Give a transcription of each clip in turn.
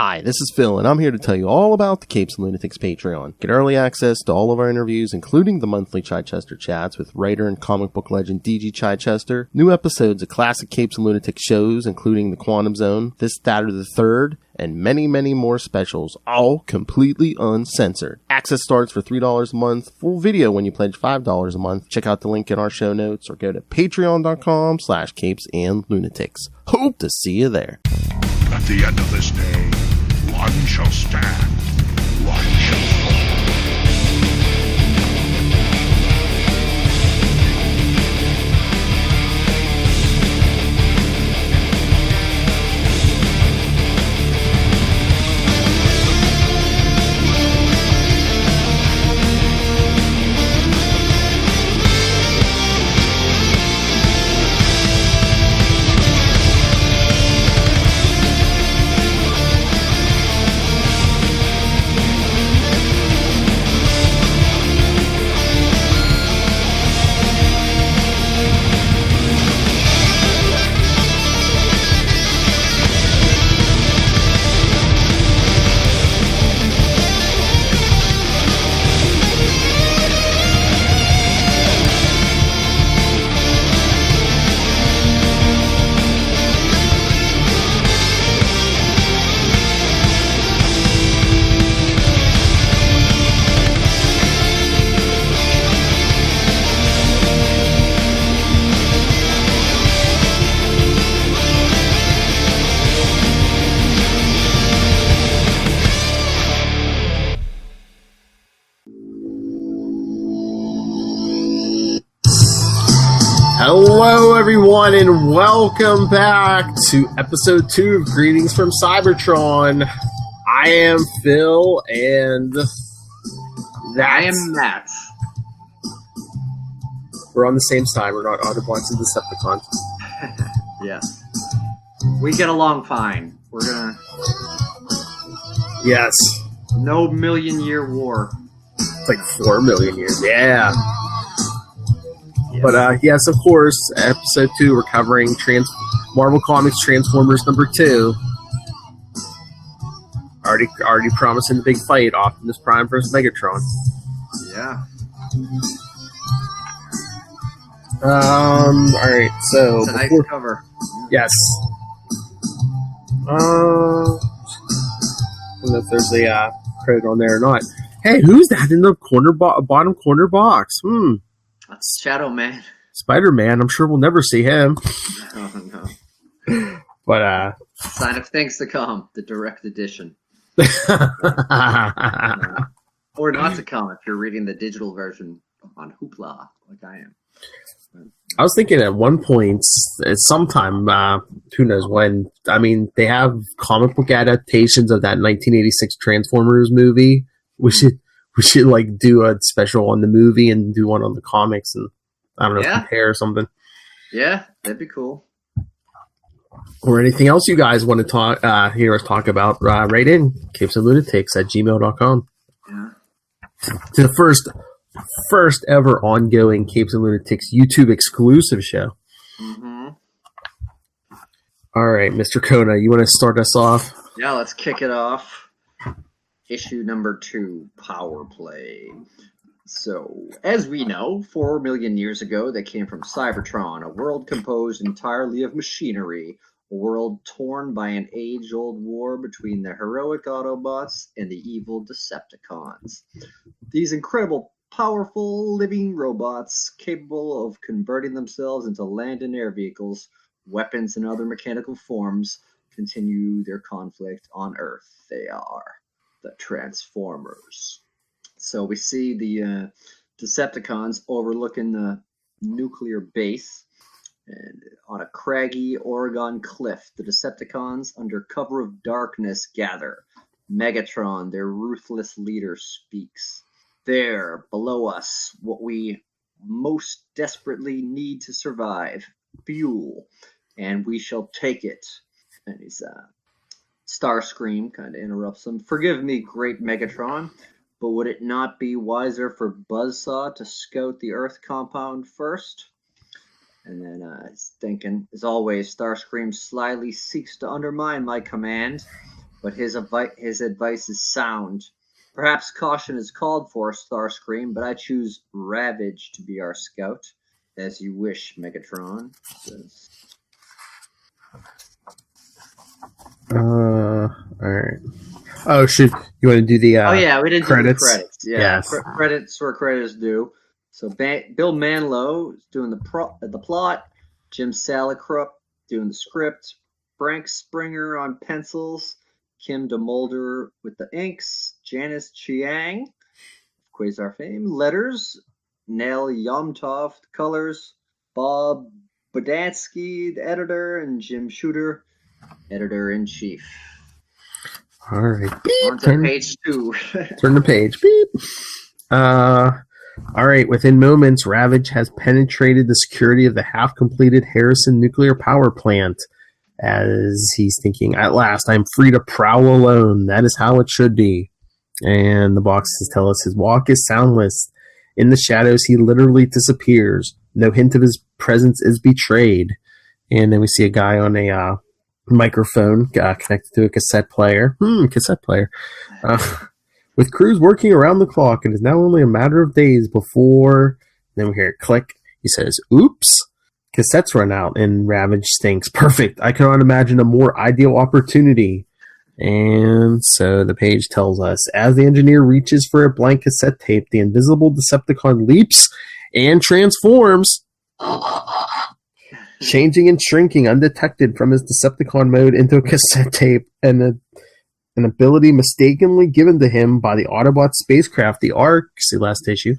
Hi, this is Phil, and I'm here to tell you all about the Capes and Lunatics Patreon. Get early access to all of our interviews, including the monthly Chichester chats with writer and comic book legend DG Chichester, new episodes of classic Capes and Lunatics shows, including The Quantum Zone, This, That, or the Third, and many, many more specials, all completely uncensored. Access starts for $3 a month, full video when you pledge $5 a month. Check out the link in our show notes or go to patreon.com/CapesandLunatics. Hope to see you there. At the end of this day, one shall stand, one shall fall. Hello, everyone, and welcome back to episode 2 of Greetings From Cybertron. I am Phil, and I am Matt. We're on the same side. We're not Autobots and Decepticons. Yes. We get along fine. We're gonna... Yes. No million-year war. It's like 4 million years. Yeah. But, yes, of course, episode 2, we're covering Marvel Comics Transformers number 2. Already promising the big fight, Optimus Prime versus Megatron. Yeah. Alright, so... It's a nice cover. Yes. I don't know if there's a credit on there or not. Hey, who's that in the bottom corner box? That's Shadow Man. Spider-Man. I'm sure we'll never see him. Oh, no. But, Sign of things to come. The direct edition. Or not to come if you're reading the digital version on Hoopla, like I am. I was thinking at one point, at sometime, who knows when, I mean, they have comic book adaptations of that 1986 Transformers movie. We should like do a special on the movie and do one on the comics and I don't know, compare or something. Yeah, that'd be cool. Or anything else you guys want to hear us talk about, write in CapesandLunatics@gmail.com. Yeah. To the first ever ongoing Capes and Lunatics YouTube exclusive show. Mm-hmm. All right, Mr. Kona, you want to start us off? Yeah, let's kick it off. Issue number 2, Power Play. So, as we know, 4 million years ago, they came from Cybertron, a world composed entirely of machinery, a world torn by an age-old war between the heroic Autobots and the evil Decepticons. These incredible, powerful, living robots, capable of converting themselves into land and air vehicles, weapons, and other mechanical forms, continue their conflict on Earth. They are the Transformers. So we see the Decepticons overlooking the nuclear base, and on a craggy Oregon cliff, the Decepticons, under cover of darkness, gather. Megatron, their ruthless leader, speaks. There, below us, what we most desperately need to survive, fuel, and we shall take it. And he's Starscream kind of interrupts him. Forgive me, great Megatron, but would it not be wiser for Buzzsaw to scout the Earth compound first? And then he's thinking, as always, Starscream slyly seeks to undermine my command. but his advice is sound. Perhaps caution is called for, Starscream, but I choose Ravage to be our scout. As you wish, Megatron says. Alright. Oh, shoot. You want to do the we didn't credits? Do the credits. Yeah, yes. Credits where credits due. So Bill Manilow is doing the plot. Jim Salicrup doing the script. Frank Springer on pencils. Kim DeMulder with the inks. Janice Chiang, Quasar fame. Letters. Nell Yomtov, colors. Bob Bodansky, the editor. And Jim Shooter, editor-in-chief. All right. On to page 2. Turn the page. Beep. All right. Within moments, Ravage has penetrated the security of the half-completed Harrison nuclear power plant. As he's thinking, at last, I'm free to prowl alone. That is how it should be. And the boxes tell us his walk is soundless. In the shadows, he literally disappears. No hint of his presence is betrayed. And then we see a guy on a microphone connected to a cassette player. Cassette player. With crews working around the clock, it is now only a matter of days before... Then we hear it click. He says, oops. Cassettes run out, and Ravage thinks, perfect, I cannot imagine a more ideal opportunity. And so the page tells us, as the engineer reaches for a blank cassette tape, the invisible Decepticon leaps and transforms, changing and shrinking undetected from his Decepticon mode into a cassette tape, and an ability mistakenly given to him by the Autobot spacecraft, the Ark, see last issue.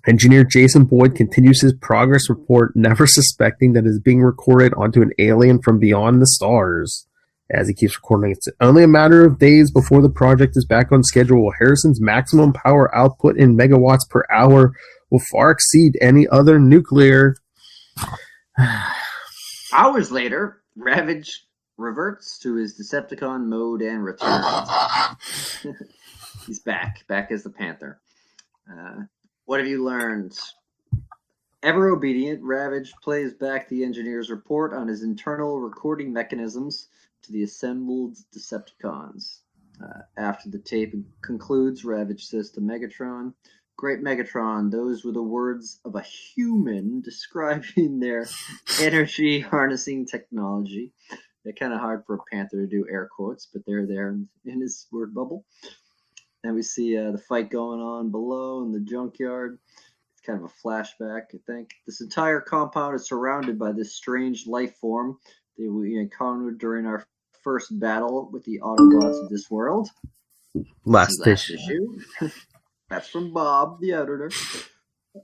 Engineer Jason Boyd continues his progress report, never suspecting that it is being recorded onto an alien from beyond the stars. As he keeps recording, it's only a matter of days before the project is back on schedule. Harrison's maximum power output in megawatts per hour will far exceed any other nuclear. Hours later, Ravage reverts to his Decepticon mode and returns. He's back as the Panther. What have you learned? Ever obedient, Ravage plays back the engineer's report on his internal recording mechanisms to the assembled Decepticons. After the tape concludes, Ravage says to Megatron, "Great Megatron, those were the words of a human describing their energy harnessing technology." They're kind of hard for a Panther to do air quotes, but they're there in his word bubble. And we see the fight going on below in the junkyard. It's kind of a flashback, I think. This entire compound is surrounded by this strange life form that we encountered during our first battle with the Autobots of this world. Last issue. That's from Bob, the editor.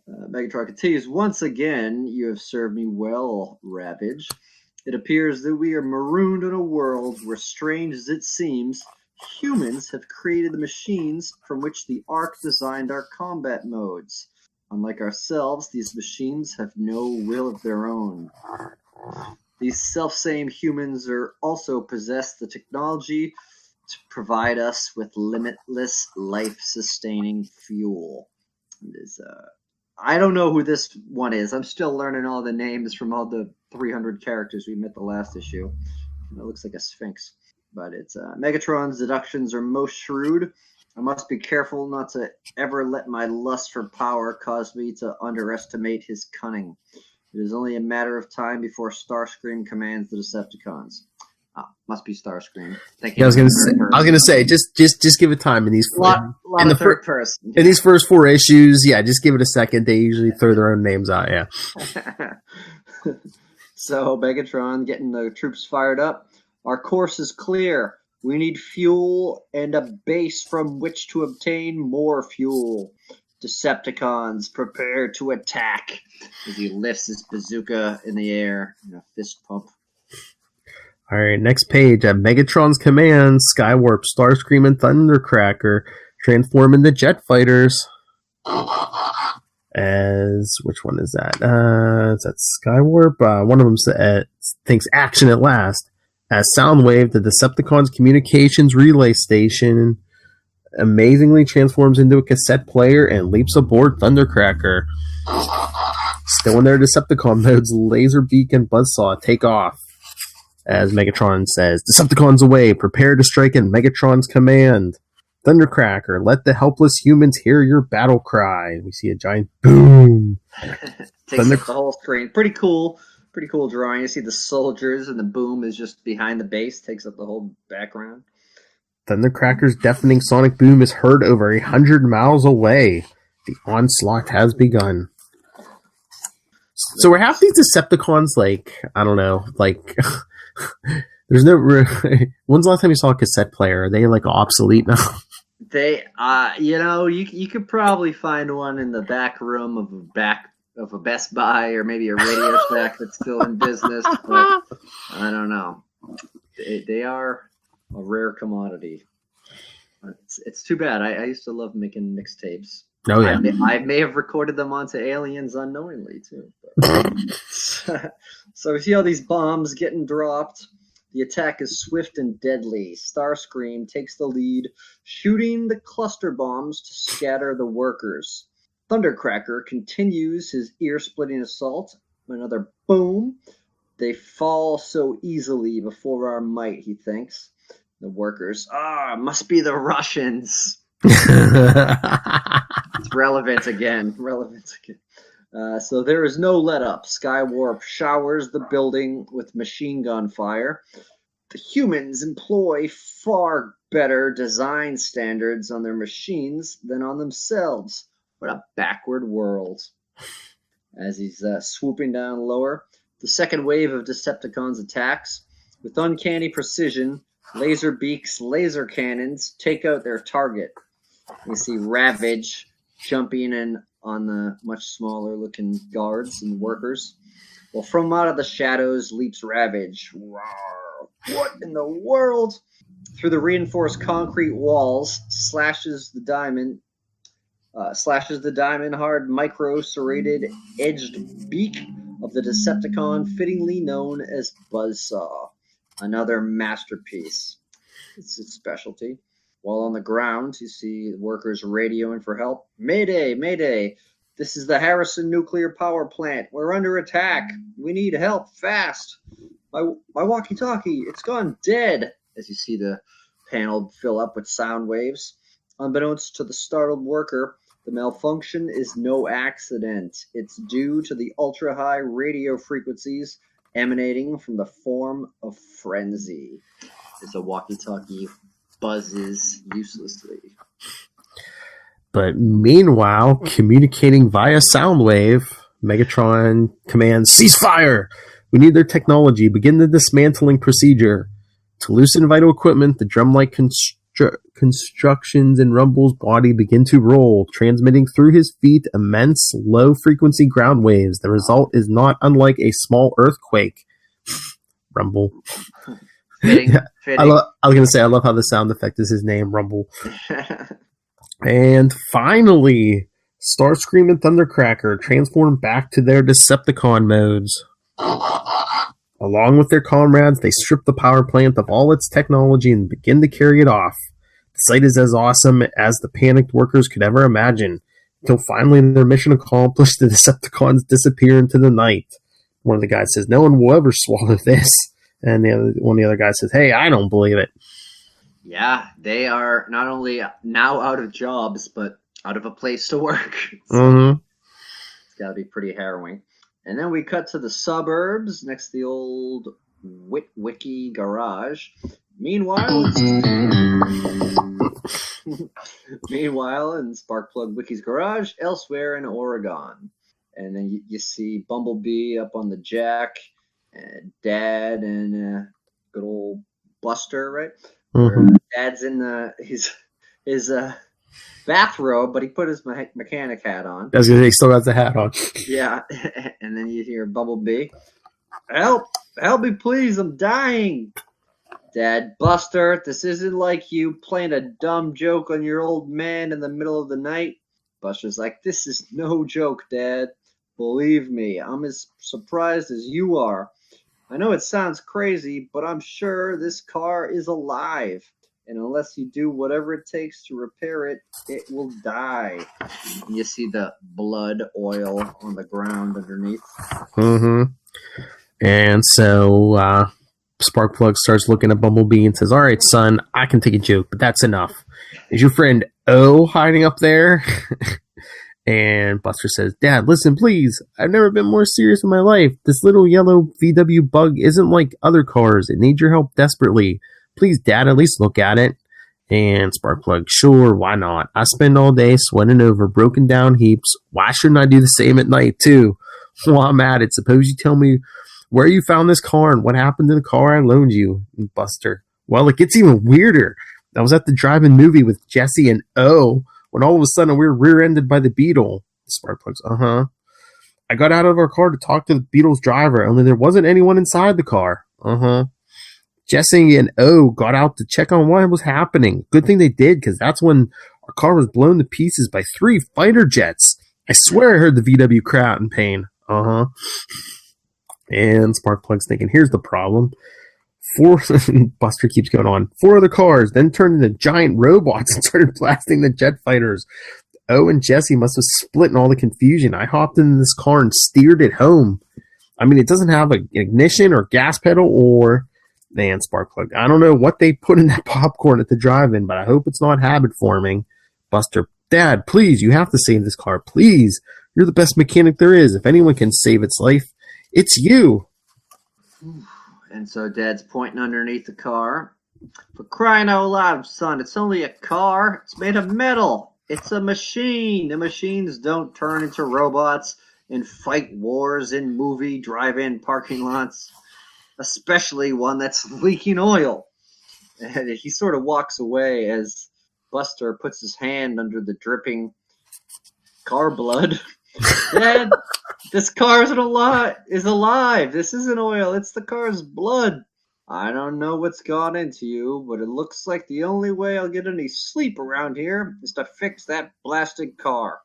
Megatron continues, "Once again, you have served me well, Ravage. It appears that we are marooned in a world where, strange as it seems, humans have created the machines from which the Ark designed our combat modes. Unlike ourselves, these machines have no will of their own. These self-same humans are also possess the technology to provide us with limitless life-sustaining fuel." I don't know who this one is. I'm still learning all the names from all the 300 characters we met the last issue. It looks like a sphinx. But it's Megatron's deductions are most shrewd. I must be careful not to ever let my lust for power cause me to underestimate his cunning. It is only a matter of time before Starscream commands the Decepticons. Must be Starscream. Yeah, I was gonna say, just give it time in these in the third person. In these first 4 issues. Yeah, just give it a second. They usually throw their own names out. Yeah. So Megatron getting the troops fired up. "Our course is clear. We need fuel and a base from which to obtain more fuel. Decepticons, prepare to attack." As he lifts his bazooka in the air in a fist pump. All right, next page. At Megatron's command, Skywarp, Starscream, and Thundercracker transform into jet fighters. Which one is that? Is that Skywarp? One of them thinks action at last. As Soundwave, the Decepticons' communications relay station, amazingly transforms into a cassette player and leaps aboard Thundercracker. Still in their Decepticon modes, Laserbeak and Buzzsaw take off. as Megatron says, Decepticons away, prepare to strike at Megatron's command. Thundercracker, let the helpless humans hear your battle cry. We see a giant boom. Takes up the whole screen. Pretty cool drawing. You see the soldiers and the boom is just behind the base, takes up the whole background. Thundercracker's deafening sonic boom is heard over 100 miles away. The onslaught has begun. So are half these Decepticons like, I don't know, like, there's no, when's the last time you saw a cassette player? Are they like obsolete now? They, you could probably find one in the back room of a Best Buy or maybe a Radio Shack that's still in business, but I don't know. They are a rare commodity. It's too bad. I used to love making mixtapes. Oh yeah, I may have recorded them onto Aliens unknowingly too. So we see all these bombs getting dropped. The attack is swift and deadly. Starscream takes the lead, shooting the cluster bombs to scatter the workers. Thundercracker continues his ear-splitting assault. Another boom. They fall so easily before our might, he thinks. The workers, must be the Russians. It's relevant again. So there is no let-up. Skywarp showers the building with machine gun fire. The humans employ far better design standards on their machines than on themselves. What a backward world. As he's swooping down lower, the second wave of Decepticons attacks. With uncanny precision, laser beaks, laser cannons take out their target. You see Ravage jumping in on the much smaller looking guards and workers. Well, from out of the shadows leaps Ravage. Rawr. What in the world? Through the reinforced concrete walls, slashes the diamond hard micro serrated edged beak of the Decepticon, fittingly known as Buzzsaw. Another masterpiece. It's its specialty. While on the ground, you see workers radioing for help. Mayday, mayday. This is the Harrison nuclear power plant. We're under attack. We need help fast. My walkie-talkie, it's gone dead. As you see the panel fill up with sound waves. Unbeknownst to the startled worker, the malfunction is no accident. It's due to the ultra-high radio frequencies emanating from the form of frenzy. As a walkie-talkie buzzes uselessly. But meanwhile, communicating via soundwave, Megatron commands, ceasefire! We need their technology. Begin the dismantling procedure. To loosen vital equipment, the drum-like constructions in Rumble's body begin to roll, transmitting through his feet immense low-frequency ground waves. The result is not unlike a small earthquake. Rumble. Fitting. I was going to say, I love how the sound effect is his name, Rumble. And finally, Starscream and Thundercracker transform back to their Decepticon modes. Along with their comrades, they strip the power plant of all its technology and begin to carry it off. The sight is as awesome as the panicked workers could ever imagine. Until finally, their mission accomplished, the Decepticons disappear into the night. One of the guys says, no one will ever swallow this. And one of the other guys says, hey, I don't believe it. Yeah, they are not only now out of jobs, but out of a place to work. Mm-hmm. It's got to be pretty harrowing. And then we cut to the suburbs next to the old Wiki garage. Meanwhile, in Sparkplug Wiki's garage, elsewhere in Oregon. And then you see Bumblebee up on the jack, and Dad and good old Buster, right? Mm-hmm. Dad's in his bathrobe, but he put his mechanic hat on. I was going to say, he still got the hat on. Yeah, and then you hear Bumblebee, help me please, I'm dying. Dad, Buster, this isn't like you playing a dumb joke on your old man in the middle of the night. Buster's like, this is no joke, Dad. Believe me, I'm as surprised as you are. I know it sounds crazy, but I'm sure this car is alive. And unless you do whatever it takes to repair it, it will die. And you see the blood oil on the ground underneath. Mm-hmm. And so Sparkplug starts looking at Bumblebee and says, "All right, son, I can take a joke, but that's enough. Is your friend O hiding up there?" And Buster says, "Dad, listen, please. I've never been more serious in my life. This little yellow VW bug isn't like other cars. It needs your help desperately. Please, Dad, at least look at it." And Sparkplug, "Sure, why not? I spend all day sweating over broken down heaps. Why shouldn't I do the same at night, too? While I'm at it, suppose you tell me where you found this car and what happened to the car I loaned you." And Buster, "Well, it gets even weirder. I was at the drive-in movie with Jesse and O when all of a sudden we were rear-ended by the Beetle." Sparkplug's, "I got out of our car to talk to the Beetle's driver, only there wasn't anyone inside the car." "Jesse and O got out to check on what was happening. Good thing they did, because that's when our car was blown to pieces by 3 fighter jets. I swear I heard the VW cry out in pain." And Sparkplug's thinking, here's the problem. Buster keeps going on. 4 other cars then turned into giant robots and started blasting the jet fighters. O and Jesse must have split in all the confusion. I hopped into this car and steered it home. I mean, it doesn't have an ignition or gas pedal or... Man, Sparkplug, I don't know what they put in that popcorn at the drive-in, but I hope it's not habit forming. Buster, "Dad, please, you have to save this car. Please. You're the best mechanic there is. If anyone can save its life, it's you." And so Dad's pointing underneath the car. "For crying out loud, son, it's only a car. It's made of metal. It's a machine. The machines don't turn into robots and fight wars in movie drive-in parking lots, especially one that's leaking oil." And he sort of walks away as Buster puts his hand under the dripping car blood. "Dad, this car is alive. This isn't oil. It's the car's blood. I don't know what's gone into you, but it looks like the only way I'll get any sleep around here is to fix that blasted car."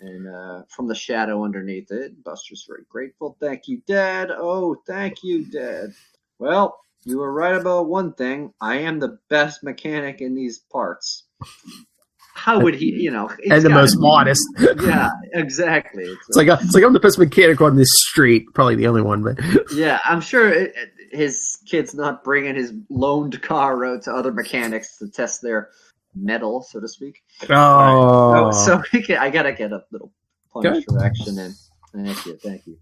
And from the shadow underneath it, Buster's very grateful. "Thank you, Dad. Oh, thank you, Dad. Well, you were right about one thing. I am the best mechanic in these parts." How would he, And the most modest. Yeah, exactly. It's like I'm the best mechanic on this street. Probably the only one, but... Yeah, I'm sure his kid's not bringing his loaned car out to other mechanics to test their metal, so to speak. Oh. So I gotta get a little punch for action in. Thank you.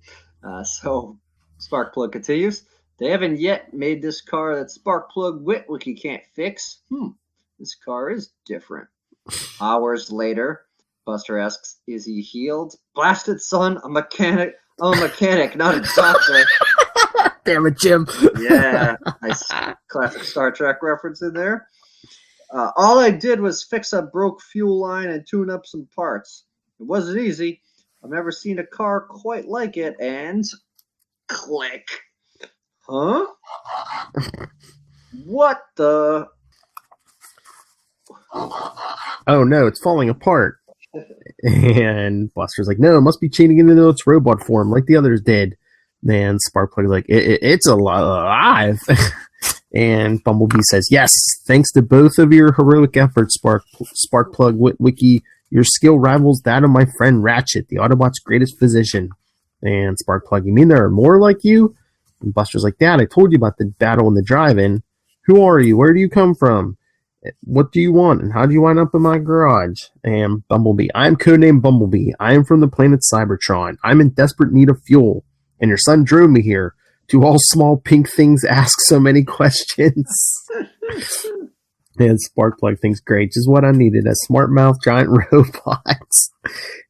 So Sparkplug continues. "They haven't yet made this car that Sparkplug Witwicky can't fix. This car is different." Hours later, Buster asks, "Is he healed?" "Blasted, son, I'm a mechanic, not a doctor." Damn it, Jim. Yeah, nice classic Star Trek reference in there. "All I did was fix a broke fuel line and tune up some parts. It wasn't easy. I've never seen a car quite like it." And click. Huh? What the... Oh no, it's falling apart. And Buster's like, "No, it must be changing into its robot form like the others did." And Sparkplug's like, it's alive. And Bumblebee says, "Yes, thanks to both of your heroic efforts, Sparkplug Witwicky, your skill rivals that of my friend Ratchet, the Autobot's greatest physician." And Sparkplug, "You mean there are more like you?" And Buster's like, "Dad, I told you about the battle in the drive-in. Who are you? Where do you come from? What do you want? And how do you wind up in my garage?" And Bumblebee, "I'm codenamed Bumblebee. I am from the planet Cybertron. I'm in desperate need of fuel. And your son drove me here. Do all small pink things ask so many questions?" And Sparkplug thinks, "Great, just what I needed, a smart mouth giant robot."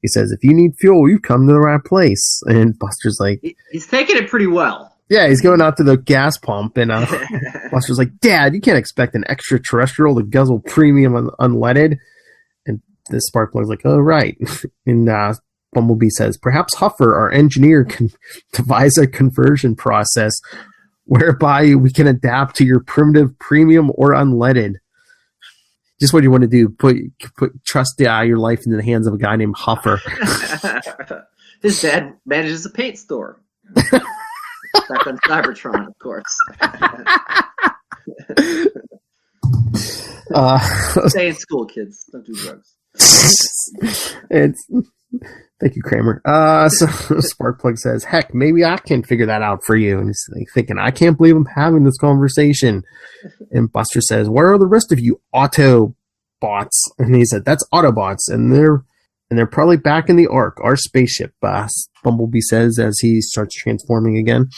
He says, "If you need fuel, you've come to the right place." And Buster's like... He's taking it pretty well. Yeah, he's going out to the gas pump, and Buster's like, "Dad, you can't expect an extraterrestrial to guzzle premium unleaded." And the Sparkplug's like, "Oh, right." And Bumblebee says, "Perhaps Huffer, our engineer, can devise a conversion process whereby we can adapt to your primitive premium or unleaded." Just what you want to do, put trust your life into the hands of a guy named Huffer. His dad manages a paint store. Back on Cybertron, of course. Stay in school, kids. Don't do drugs. And Thank you, Kramer. So Sparkplug says, heck, maybe I can figure that out for you. And he's like, thinking, I can't believe I'm having this conversation. And Buster says, where are the rest of you Autobots? And he said, that's Autobots. And they're probably back in the Ark, our spaceship, Bumblebee says as he starts transforming again.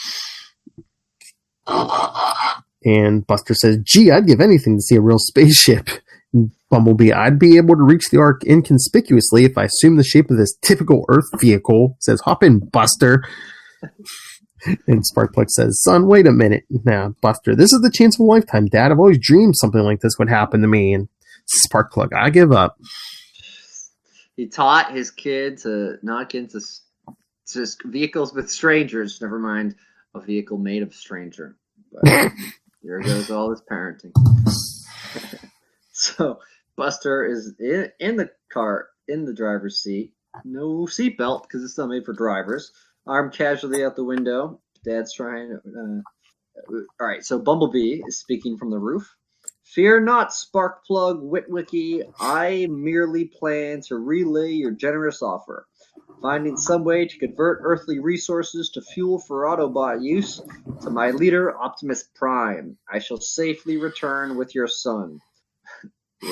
And Buster says, gee, I'd give anything to see a real spaceship. And Bumblebee, I'd be able to reach the Ark inconspicuously if I assume the shape of this typical Earth vehicle. Says, hop in, Buster. And Sparkplug says, son, wait a minute. Now, Buster, this is the chance of a lifetime, Dad. I've always dreamed something like this would happen to me. And Sparkplug, I give up. He taught his kid to not get into just vehicles with strangers, never mind a vehicle made of stranger. But here goes all his parenting. So Buster is in the car, in the driver's seat. No seatbelt because it's not made for drivers. Armed casually out the window. Dad's trying. All right, so Bumblebee is speaking from the roof. Fear not, Sparkplug Witwicky. I merely plan to relay your generous offer. Finding some way to convert earthly resources to fuel for Autobot use to my leader, Optimus Prime. I shall safely return with your son.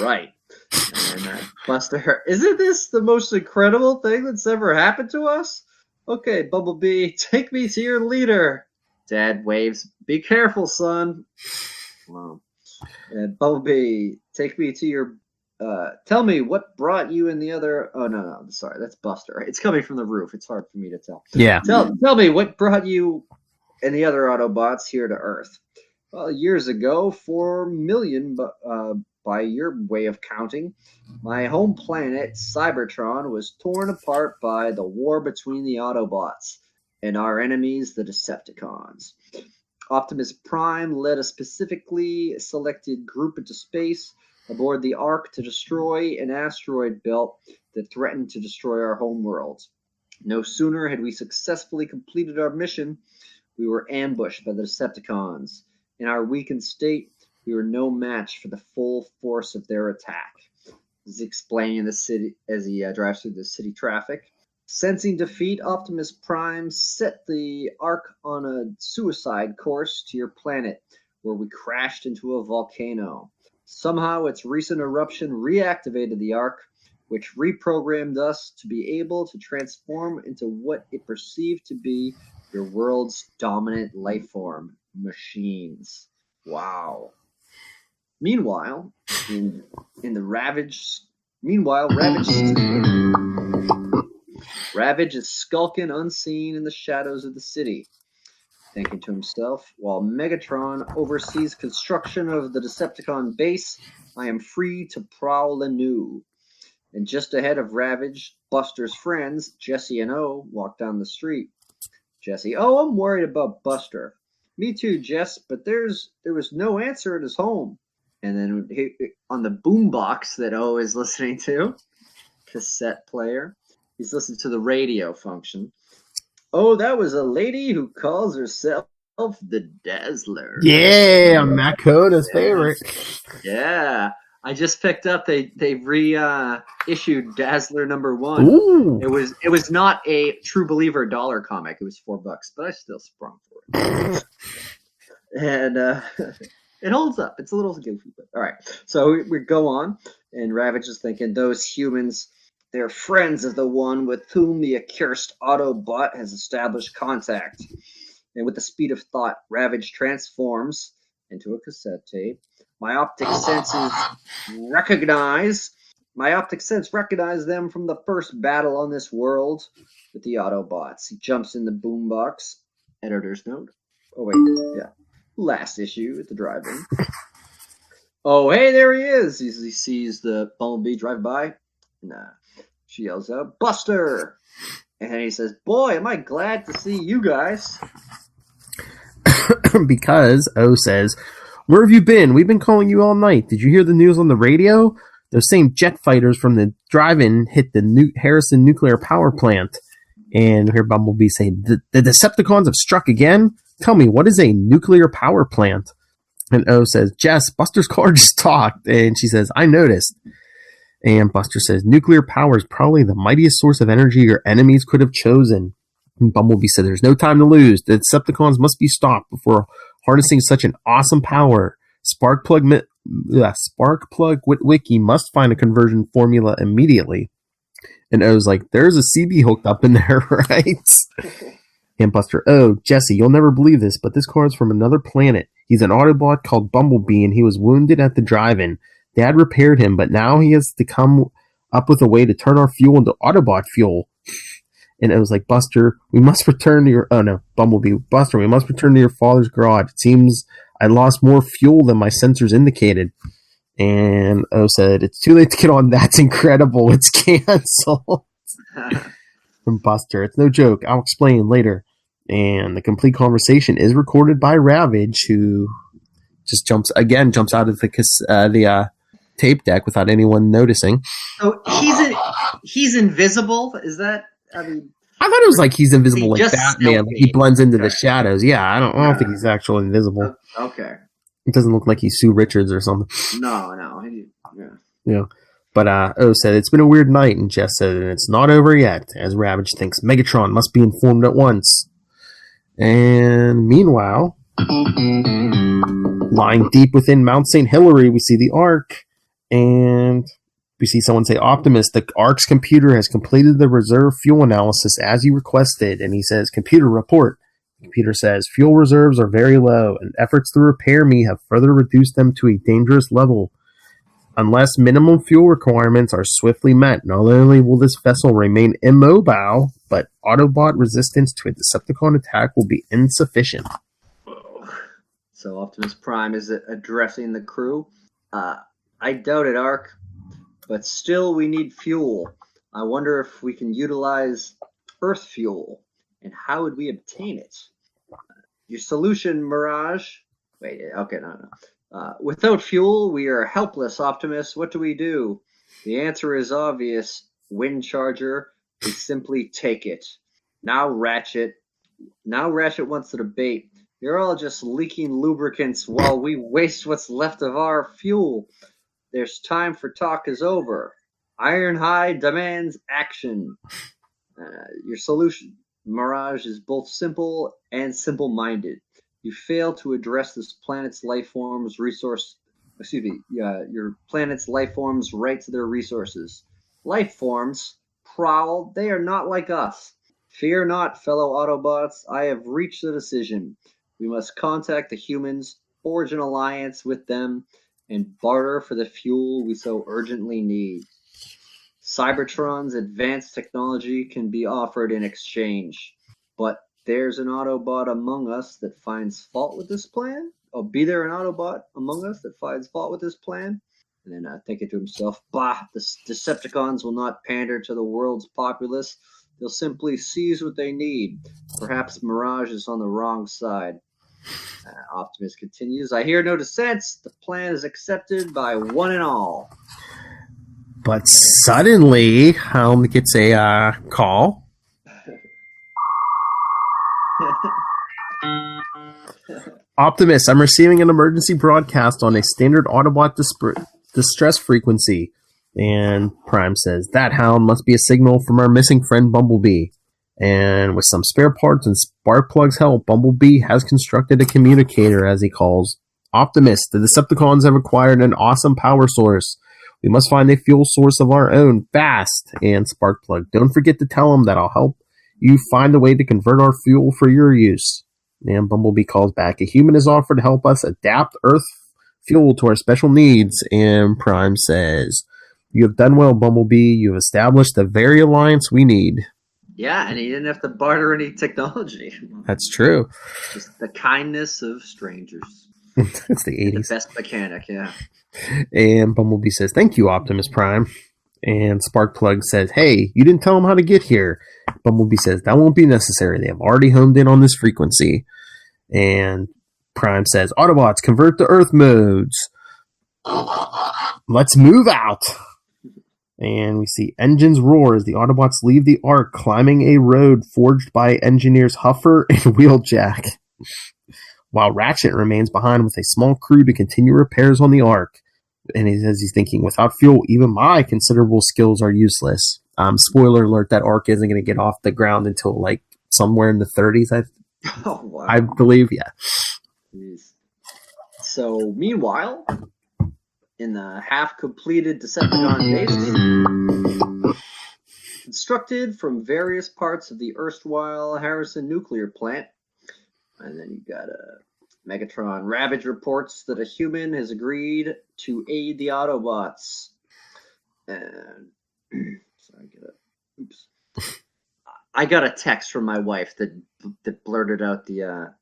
Right. And Buster, isn't this the most incredible thing that's ever happened to us? Okay, Bumblebee, take me to your leader. Dad waves. Be careful, son. Wow. And Bumblebee, take me to your... tell me what brought you and the other... Oh, no, sorry, that's Buster. It's coming from the roof. It's hard for me to tell. Yeah. Tell me what brought you and the other Autobots here to Earth. Well, years ago, 4 million, by your way of counting, my home planet, Cybertron, was torn apart by the war between the Autobots and our enemies, the Decepticons. Optimus Prime led a specifically selected group into space aboard the Ark to destroy an asteroid belt that threatened to destroy our homeworld. No sooner had we successfully completed our mission, we were ambushed by the Decepticons. In our weakened state, we were no match for the full force of their attack. He's explaining the city as he drives through the city traffic. Sensing defeat, Optimus Prime set the Ark on a suicide course to your planet, where we crashed into a volcano. Somehow, its recent eruption reactivated the Ark, which reprogrammed us to be able to transform into what it perceived to be your world's dominant life form, machines. Wow. Meanwhile, Ravage is skulking unseen in the shadows of the city, thinking to himself, while Megatron oversees construction of the Decepticon base, I am free to prowl anew. And just ahead of Ravage, Buster's friends, Jesse and O, walk down the street. Jesse, oh, I'm worried about Buster. Me too, Jess, but there was no answer at his home. And then on the boombox that O is listening to, cassette player, he's listening to the radio function. Oh, that was a lady who calls herself the Dazzler. Yeah, Matt Coda's favorite. Yeah. I just picked up they reissued Dazzler #1. Ooh. It was not a True Believer dollar comic. It was $4, but I still sprung for it. And it holds up. It's a little goofy, but all right. So we go on, and Ravage is thinking those humans, they're friends of the one with whom the accursed Autobot has established contact. And with the speed of thought, Ravage transforms into a cassette tape. My optic sense recognize them from the first battle on this world with the Autobots. He jumps in the boombox. Editor's note. Oh wait, yeah. Last issue at the drive-in. Oh, hey, there he is. He sees the Bumblebee drive by. Nah. She yells out, Buster! And he says, boy, am I glad to see you guys. Because O says, where have you been? We've been calling you all night. Did you hear the news on the radio? Those same jet fighters from the drive-in hit the Harrison nuclear power plant. And hear Bumblebee say, the Decepticons have struck again? Tell me, what is a nuclear power plant? And O says, Jess, Buster's car just talked. And she says, I noticed. And Buster says, nuclear power is probably the mightiest source of energy your enemies could have chosen. And Bumblebee said, there's no time to lose. The Decepticons must be stopped before harnessing such an awesome power. Sparkplug Witwicky must find a conversion formula immediately. And O's like, there's a CB hooked up in there, right? And Buster, oh, Jesse, you'll never believe this, but this car is from another planet. He's an Autobot called Bumblebee, and he was wounded at the drive-in. Dad repaired him, but now he has to come up with a way to turn our fuel into Autobot fuel. And it was like, Buster, we must return to your... Oh, no, Bumblebee. Buster, we must return to your father's garage. It seems I lost more fuel than my sensors indicated. And O said, it's too late to get on. That's incredible. It's canceled. From Buster, it's no joke. I'll explain later. And the complete conversation is recorded by Ravage, who just jumps out of the tape deck without anyone noticing. So he's invisible? Is that... I mean... I thought it was like he's invisible like Batman. Like he blends into the shadows. Yeah, I don't think he's actually invisible. Okay. It doesn't look like he's Sue Richards or something. No. Yeah. But O said, it's been a weird night, and Jess said, and it's not over yet, as Ravage thinks Megatron must be informed at once. And meanwhile, lying deep within Mount St. Hilary, we see the Ark, and we see someone say, Optimus, the Ark's computer has completed the reserve fuel analysis as you requested. And he says, computer, report. The computer says, fuel reserves are very low, and efforts to repair me have further reduced them to a dangerous level. Unless minimum fuel requirements are swiftly met, not only will this vessel remain immobile, but Autobot resistance to a Decepticon attack will be insufficient. So Optimus Prime is addressing the crew. I doubt it, Ark, but still we need fuel. I wonder if we can utilize Earth fuel, and how would we obtain it? Your solution, Mirage? Wait, okay, no. Without fuel, we are helpless, Optimus. What do we do? The answer is obvious. Windcharger, we simply take it. Now Ratchet wants to debate. You're all just leaking lubricants while we waste what's left of our fuel. There's time for talk is over. Ironhide demands action. Your solution, Mirage, is both simple and simple-minded. You fail to address this planet's life forms your planet's life forms right to their resources. Life forms prowl, they are not like us. Fear not, fellow Autobots, I have reached a decision. We must contact the humans, forge an alliance with them, and barter for the fuel we so urgently need. Cybertron's advanced technology can be offered in exchange, but there's an Autobot among us that finds fault with this plan? Be there an Autobot among us that finds fault with this plan? And then thinking to himself, bah, the Decepticons will not pander to the world's populace. They'll simply seize what they need. Perhaps Mirage is on the wrong side. Optimus continues, I hear no dissents. The plan is accepted by one and all. But suddenly, Helm gets a call. Optimus, I'm receiving an emergency broadcast on a standard Autobot distress frequency. And Prime says, that hound must be a signal from our missing friend Bumblebee. And with some spare parts and Sparkplug's help, Bumblebee has constructed a communicator, as he calls. Optimus, the Decepticons have acquired an awesome power source. We must find a fuel source of our own, fast. And Sparkplug, don't forget to tell him that I'll help you find a way to convert our fuel for your use. And Bumblebee calls back, a human has offered to help us adapt Earth fuel to our special needs. And Prime says, you have done well, Bumblebee. You have established the very alliance we need. Yeah, and he didn't have to barter any technology. That's true. Just the kindness of strangers. It's the 80s. The best mechanic, yeah. And Bumblebee says, thank you, Optimus Prime. And Sparkplug says, hey, you didn't tell him how to get here. Bumblebee says, that won't be necessary. They have already homed in on this frequency. And Prime says, Autobots, convert to Earth modes. Let's move out. And we see engines roar as the Autobots leave the Ark, climbing a road forged by engineers Huffer and Wheeljack, while Ratchet remains behind with a small crew to continue repairs on the Ark. And he says he's thinking, without fuel, even my considerable skills are useless. Spoiler alert, that arc isn't going to get off the ground until like somewhere in the 30s, Oh, wow. I believe, yeah. Jeez. So, meanwhile, in the half-completed Decepticon base, constructed from various parts of the erstwhile Harrison nuclear plant, and then you've got Megatron Ravage reports that a human has agreed to aid the Autobots. And I got a text from my wife that blurted out the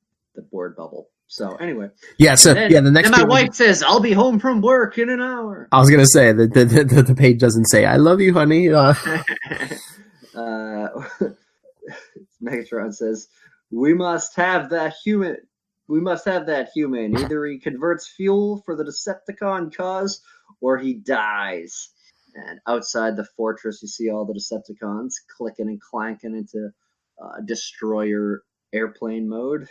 board bubble. So anyway, the next. And my wife says, "I'll be home from work in an hour." I was gonna say that the page doesn't say "I love you, honey." Megatron says, "We must have that human. We must have that human. Either he converts fuel for the Decepticon cause, or he dies." And outside the fortress, you see all the Decepticons clicking and clanking into destroyer airplane mode.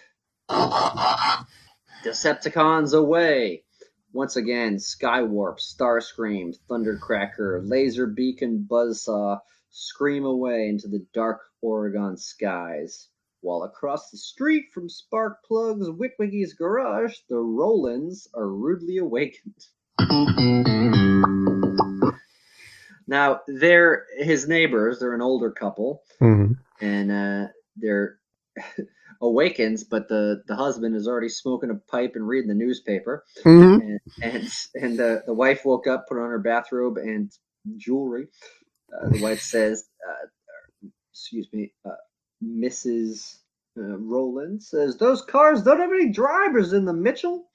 Decepticons away. Once again, Skywarp, Starscream, Thundercracker, Laserbeak, and Buzzsaw scream away into the dark Oregon skies. While across the street from Sparkplug's Witwicky's garage, the Rolands are rudely awakened. Now, they're his neighbors. They're an older couple. Mm-hmm. And they're awakens, but the husband is already smoking a pipe and reading the newspaper. Mm-hmm. And the wife woke up, put on her bathrobe and jewelry. The wife says, Mrs. Rowland says, "Those cars don't have any drivers in them, Mitchell."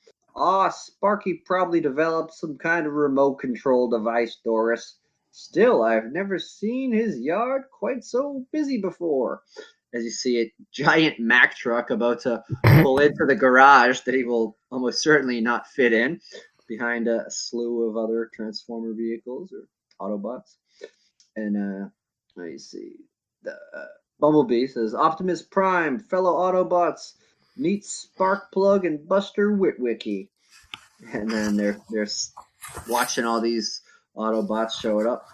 Sparky probably developed some kind of remote control device, Doris. Still, I've never seen his yard quite so busy before. As you see a giant Mack truck about to pull into the garage that he will almost certainly not fit in, behind a slew of other Transformer vehicles or Autobots. And you see the Bumblebee says, "Optimus Prime, fellow Autobots, meet Sparkplug and Buster Witwicky." And then they're watching all these Autobots showing up.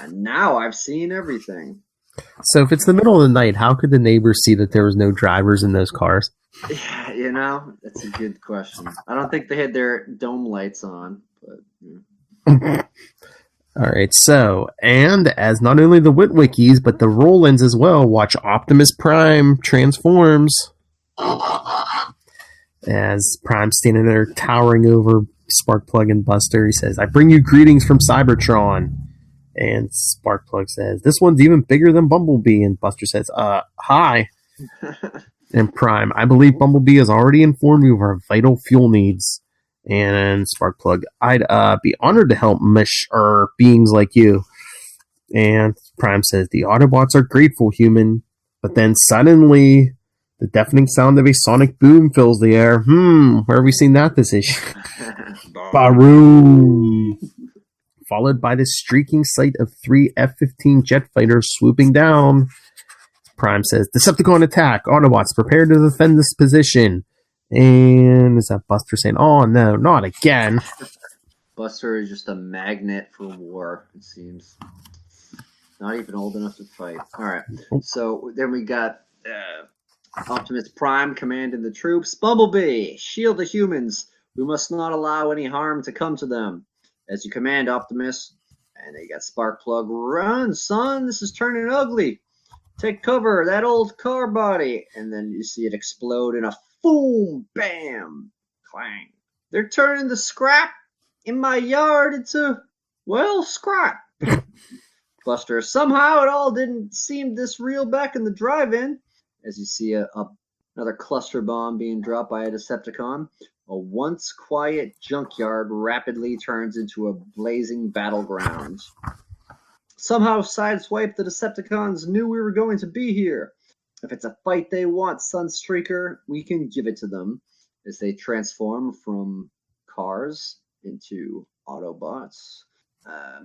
Now I've seen everything. So if it's the middle of the night, how could the neighbors see that there was no drivers in those cars? Yeah, that's a good question. I don't think they had their dome lights on. But All right, so, and as not only the Witwickies, but the Rolands as well, watch Optimus Prime transforms. As Prime's standing there towering over Sparkplug and Buster, he says, "I bring you greetings from Cybertron." And Sparkplug says, "This one's even bigger than Bumblebee." And Buster says, "Hi." And Prime, "I believe Bumblebee has already informed you of our vital fuel needs." And Sparkplug, "I'd be honored to help beings like you." And Prime says, "The Autobots are grateful, human." But then suddenly, the deafening sound of a sonic boom fills the air. Where have we seen that this issue? Baroom! Followed by the streaking sight of 3 F-15 jet fighters swooping down. Prime says, "Decepticon attack! Autobots, prepare to defend this position." And is that Buster saying, "Oh no, not again"? Buster is just a magnet for war, it seems. Not even old enough to fight. Alright, so then we got Optimus Prime commanding the troops. "Bumblebee, shield the humans. We must not allow any harm to come to them. As you command, Optimus." And they got Sparkplug, "Run, son, this is turning ugly. Take cover, that old car body." And then you see it explode in a boom, bam, clang. "They're turning the scrap in my yard into, scrap." Buster, "Somehow it all didn't seem this real back in the drive-in." As you see another cluster bomb being dropped by a Decepticon. A once quiet junkyard rapidly turns into a blazing battleground. "Somehow sideswiped, the Decepticons knew we were going to be here. If it's a fight they want, Sunstreaker, we can give it to them." As they transform from cars into Autobots.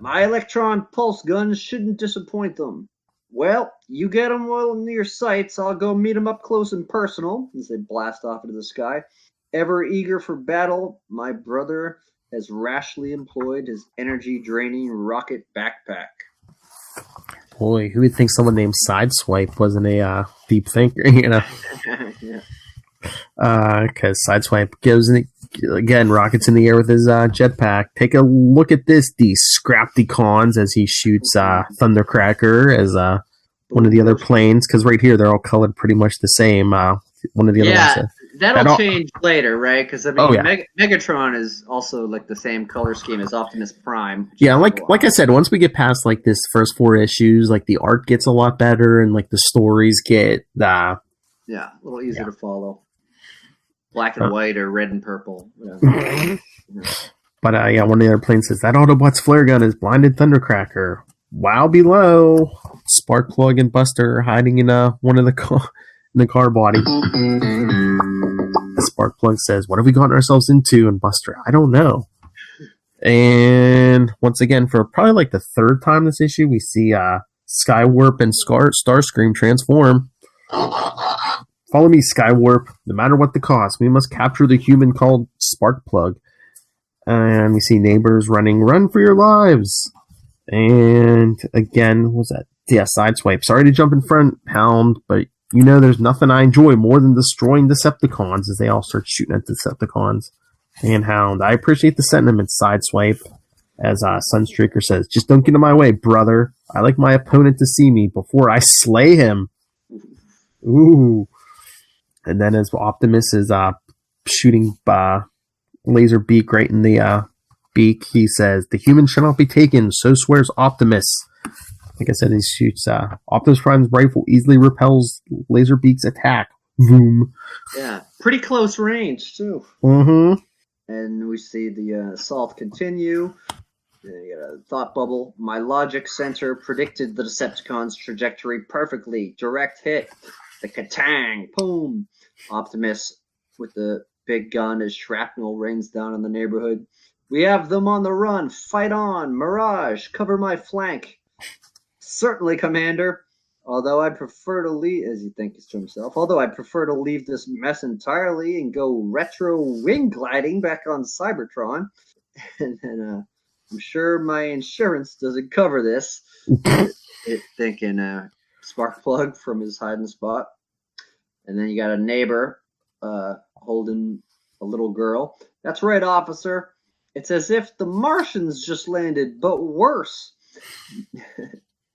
"My electron pulse guns shouldn't disappoint them. Well, you get them well in your sights. I'll go meet them up close and personal." As they blast off into the sky. "Ever eager for battle, my brother has rashly employed his energy-draining rocket backpack. Boy, who would think someone named Sideswipe wasn't a deep thinker, you know? Yeah. Because Sideswipe goes in, again, rockets in the air with his jetpack. Take a look at this, these Scrapticons, as he shoots Thundercracker as one of the other planes. Because right here, they're all colored pretty much the same. One of the other ones. That'll change later, right? Because I mean, Megatron is also like the same color scheme as Optimus Prime. Yeah, like I said, once we get past like this first 4 issues, like the art gets a lot better, and like the stories get a little easier to follow. Black and white or red and purple. Yeah. But one of the other planes says that Autobot's flare gun is blinded Thundercracker. While below, Sparkplug and Buster are hiding in one of the car body. Sparkplug says, "What have we gotten ourselves into?" And Buster, "I don't know." And once again, for probably like the 3rd time this issue, we see Skywarp and Starscream transform. Follow me, Skywarp. No matter what the cost, we must capture the human called Sparkplug. And we see neighbors running, "Run for your lives!" And again, what's that? Yeah, Sideswipe. "Sorry to jump in front, Hound, but you know there's nothing I enjoy more than destroying Decepticons," as they all start shooting at Decepticons. And Hound, "I appreciate the sentiment, Sideswipe." As Sunstreaker says, "Just don't get in my way, brother. I like my opponent to see me before I slay him." Ooh. And then as Optimus is shooting laser beak right in the beak, he says, "The human shall not be taken, so swears Optimus." Like I said, he shoots Optimus Prime's rifle easily repels Laserbeak's attack. Boom. Yeah, pretty close range too. Mm-hmm. And we see the assault continue. You got a thought bubble. "My logic center predicted the Decepticons' trajectory perfectly. Direct hit. The katang. Boom." Optimus with the big gun as shrapnel rains down on the neighborhood. "We have them on the run. Fight on. Mirage, cover my flank." "Certainly, Commander. Although I'd prefer to leave," as he thinks to himself, "although I'd prefer to leave this mess entirely and go retro wing gliding back on Cybertron." And then I'm sure my insurance doesn't cover this. Thinking Sparkplug from his hiding spot. And then you got a neighbor holding a little girl. "That's right, officer. It's as if the Martians just landed, but worse."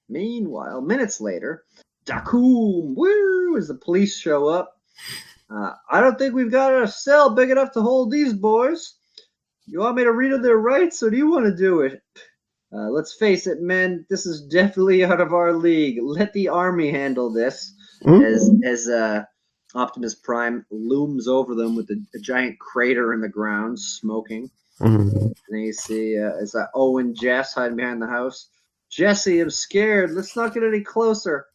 Meanwhile, minutes later, Dacoom, woo, as the police show up. "I don't think we've got a cell big enough to hold these boys. You want me to read them their rights, or do you want to do it? Let's face it, men, this is definitely out of our league. Let the army handle this." As Optimus Prime looms over them with a giant crater in the ground, smoking. Mm-hmm. And then you see as Owen Jess hiding behind the house. "Jesse, I'm scared. Let's not get any closer.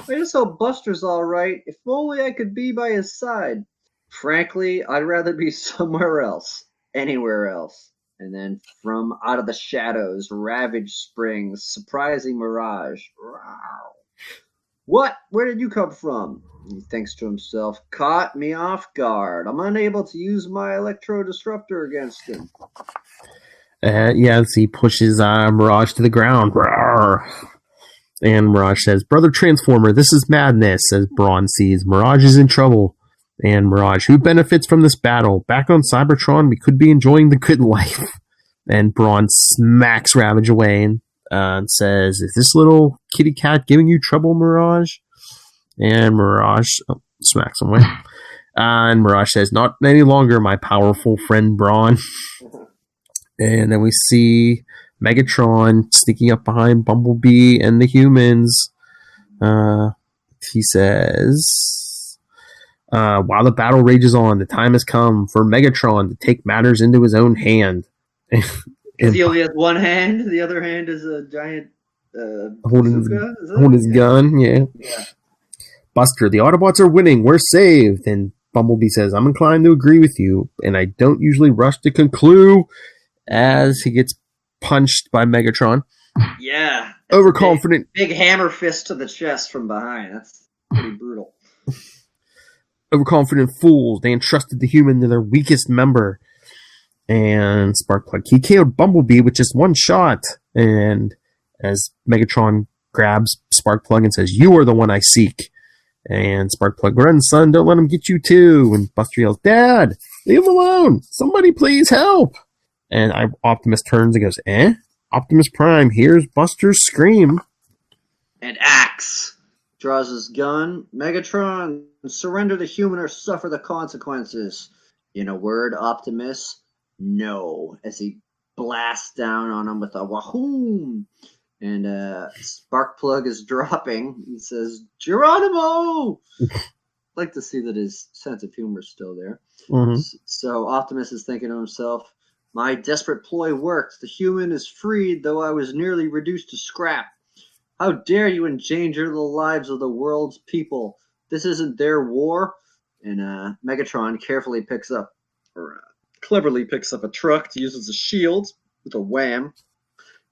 I just hope Buster's all right. If only I could be by his side. Frankly, I'd rather be somewhere else. Anywhere else." And then from out of the shadows, Ravage springs, surprising Mirage. Rawr. "What? Where did you come from?" He thinks to himself, "Caught me off guard. I'm unable to use my electro disruptor against him." As he pushes Mirage to the ground. Rawr. And Mirage says, "Brother Transformer, this is madness," as Brawn sees Mirage is in trouble. And Mirage, "Who benefits from this battle? Back on Cybertron, we could be enjoying the good life." And Brawn smacks Ravage away and says, "Is this little kitty cat giving you trouble, Mirage?" And Mirage smacks him away. And Mirage says, "Not any longer, my powerful friend Brawn." And then we see Megatron sneaking up behind Bumblebee and the humans. He says, "While the battle rages on, the time has come for Megatron to take matters into his own hand." He only has one hand. The other hand is a giant holding his gun. Yeah. "Buster, the Autobots are winning. We're saved." And Bumblebee says, "I'm inclined to agree with you, and I don't usually rush to conclude," as he gets punched by Megatron. Yeah. Overconfident. Big hammer fist to the chest from behind. That's pretty brutal. Overconfident fools. They entrusted the human to their weakest member. And Sparkplug, he killed Bumblebee with just one shot. And as Megatron grabs Sparkplug and says, "You are the one I seek." And Sparkplug, "Run, son, don't let him get you too." And Buster yells, "Dad, leave him alone. Somebody please help." And Optimus turns and goes, "Eh? Optimus Prime hears Buster's scream." And Axe draws his gun. "Megatron, surrender the human or suffer the consequences." In a word, Optimus, no, as he blasts down on him with a wahoom. And Sparkplug is dropping. He says, "Geronimo!" Like to see that his sense of humor is still there. Mm-hmm. So Optimus is thinking to himself, "My desperate ploy worked. The human is freed, though I was nearly reduced to scrap. How dare you endanger the lives of the world's people? This isn't their war." And Megatron cleverly picks up a truck to use as a shield with a wham.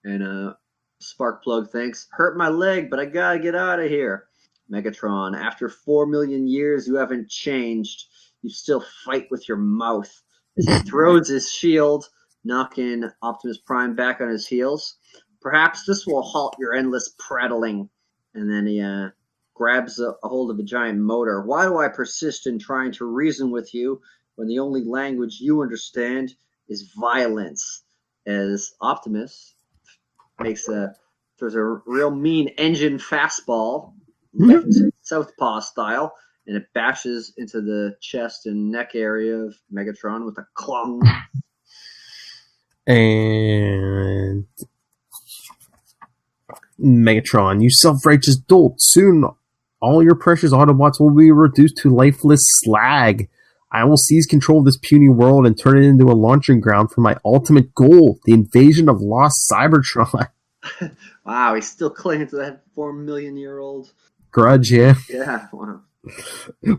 And Sparkplug thinks, "Hurt my leg, but I gotta get out of here." Megatron, "After 4 million years, you haven't changed. You still fight with your mouth." As he throws his shield, knocking Optimus Prime back on his heels. "Perhaps this will halt your endless prattling." And then he grabs a hold of a giant motor. "Why do I persist in trying to reason with you when the only language you understand is violence?" As Optimus throws a real mean engine fastball, southpaw style, and it bashes into the chest and neck area of Megatron with a clong. And Megatron, "You self-righteous dolt. Soon all your precious Autobots will be reduced to lifeless slag. I will seize control of this puny world and turn it into a launching ground for my ultimate goal, the invasion of lost Cybertron." Wow, he's still clinging to that 4 million year old grudge, yeah. Yeah, wow.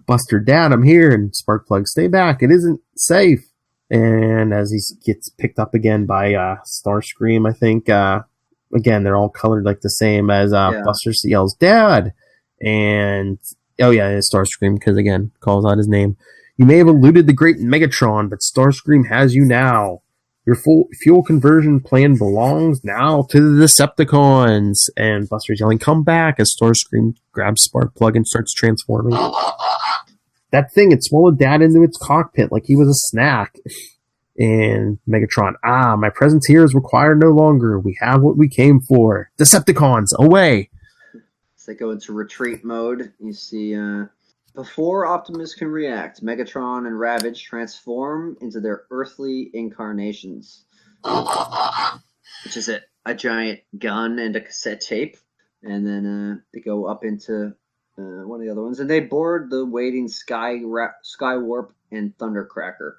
"Buster, Dad, I'm here." And Sparkplug, "Stay back. It isn't safe." And as he gets picked up again by Starscream, I think, again, they're all colored like the same as Buster yells, "Dad!" And, oh yeah, it's Starscream, because again, calls out his name. "You may have eluded the great Megatron, but Starscream has you now. Your full fuel conversion plan belongs now to the Decepticons." And Buster's yelling, "Come back!" as Starscream grabs Sparkplug and starts transforming. That thing had swallowed Dad into its cockpit like he was a snack. And Megatron, "My presence here is required no longer. We have what we came for. Decepticons, away!" So they go into retreat mode. You see, before Optimus can react, Megatron and Ravage transform into their earthly incarnations, which is a giant gun and a cassette tape. And then they go up into one of the other ones, and they board the waiting Skywarp and Thundercracker.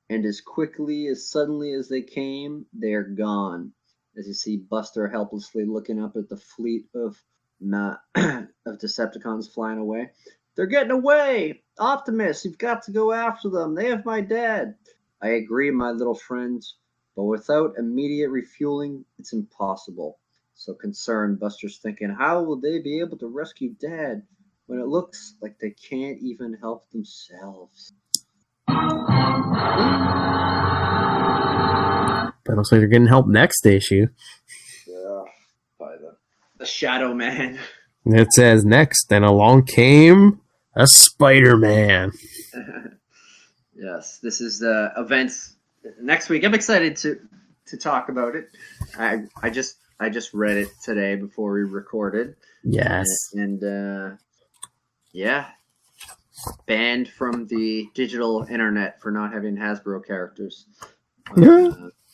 And as suddenly as they came, they're gone. As you see Buster helplessly looking up at the fleet of Decepticons flying away. "They're getting away! Optimus, you've got to go after them. They have my dad." "I agree, my little friend, but without immediate refueling, it's impossible." So concerned, Buster's thinking, how will they be able to rescue Dad when it looks like they can't even help themselves? That looks like they're getting help next issue. Yeah, by the Shadow Man. It says next, and along came a Spider-Man. Yes, this is the events next week. I'm excited to talk about it. I just read it today before we recorded. Yes. And yeah, banned from the digital internet for not having Hasbro characters.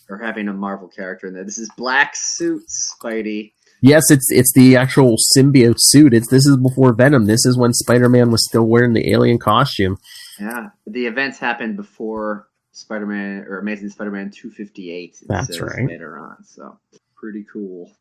Or having a Marvel character in there. This is Black Suit Spidey. Yes, it's the actual symbiote suit. This is before Venom. This is when Spider-Man was still wearing the alien costume. Yeah, the events happened before Spider-Man or Amazing Spider-Man 258. That's right. Later on, so pretty cool.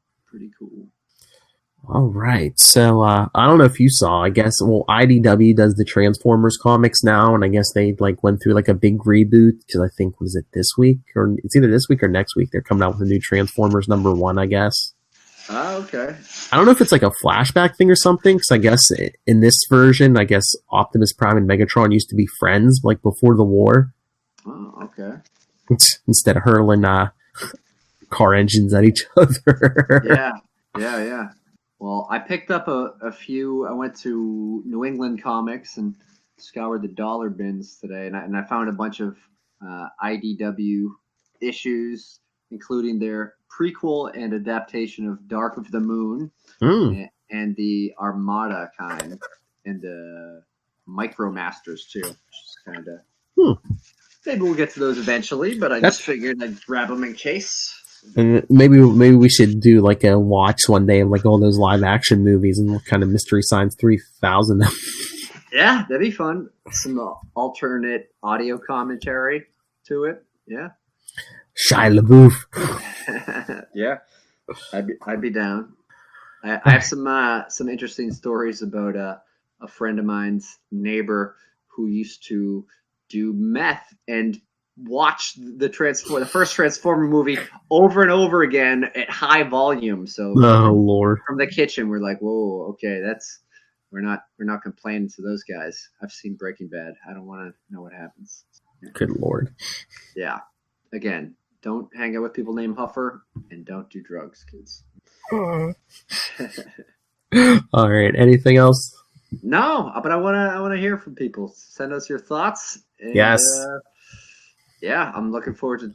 All right, so I don't know if you saw. I guess IDW does the Transformers comics now, and I guess they went through a big reboot because I think was it this week or it's either this week or next week. They're coming out with a new Transformers #1, I guess. Oh, okay. I don't know if it's a flashback thing or something, because I guess in this version, I guess Optimus Prime and Megatron used to be friends, before the war. Oh, okay. instead of hurling car engines at each other. Yeah. Well, I picked up a few. I went to New England Comics and scoured the dollar bins today, and I found a bunch of IDW issues, including their prequel and adaptation of Dark of the Moon and the Armada kind, and the Micromasters too, which is kind of... Maybe we'll get to those eventually, but I just figured I'd grab them in case. And maybe we should do like a watch one day of like all those live action movies and what kind of Mystery Science 3000. Yeah, that'd be fun. Some alternate audio commentary to it. Yeah. Shia LaBeouf. Yeah, I'd be down. I have some interesting stories about a friend of mine's neighbor who used to do meth and watch the first Transformer movie over and over again at high volume. So, oh Lord, from the kitchen, we're like, whoa, okay, we're not complaining to those guys. I've seen Breaking Bad. I don't want to know what happens. Good Lord. Yeah. Again, don't hang out with people named Huffer, and don't do drugs, kids. All right. Anything else? No, but I wanna hear from people. Send us your thoughts. And, yes. Yeah, I'm looking forward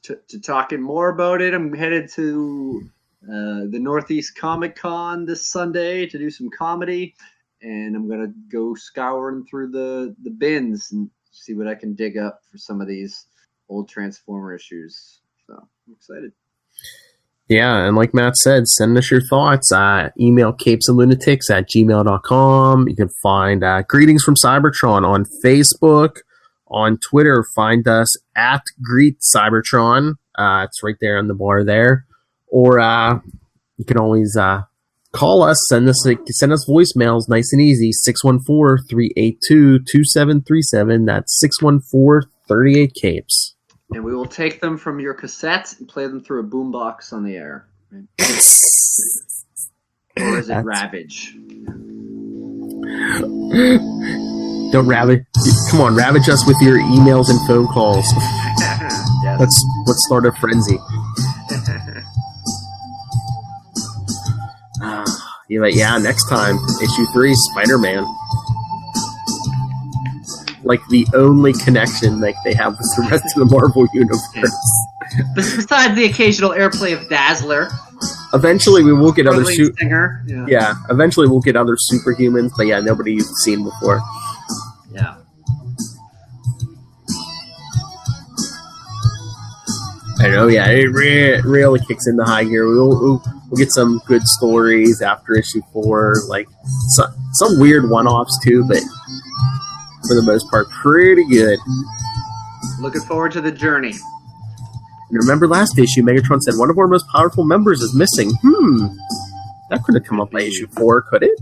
to talking more about it. I'm headed to the Northeast Comic Con this Sunday to do some comedy, and I'm gonna go scouring through the bins and see what I can dig up for some of these old Transformer issues. So I'm excited. Yeah, and like Matt said, send us your thoughts. Email CapesandLunatics@gmail.com. You can find Greetings from Cybertron on Facebook. On Twitter, find us at GreetCybertron. It's right there on the bar there. Or you can always call us, send us voicemails, nice and easy, 614-382-2737. That's 614-38-CAPES. And we will take them from your cassette and play them through a boombox on the air. Right? Or is it Ravage? Don't ravage. Come on, ravage us with your emails and phone calls. Yes. Let's start a frenzy. Yeah, next time, issue 3, Spider-Man. Like the only connection like they have with the rest of the Marvel universe. Besides the occasional airplay of Dazzler. Eventually, we will get other singer. Yeah, eventually we'll get other superhumans, but yeah, nobody you've seen before. Yeah. I know, yeah, it really kicks into high gear. We'll get some good stories after issue 4, like some weird one-offs too, but for the most part, pretty good. Looking forward to the journey. And remember last issue, Megatron said one of our most powerful members is missing. That couldn't have come up by issue 4, could it?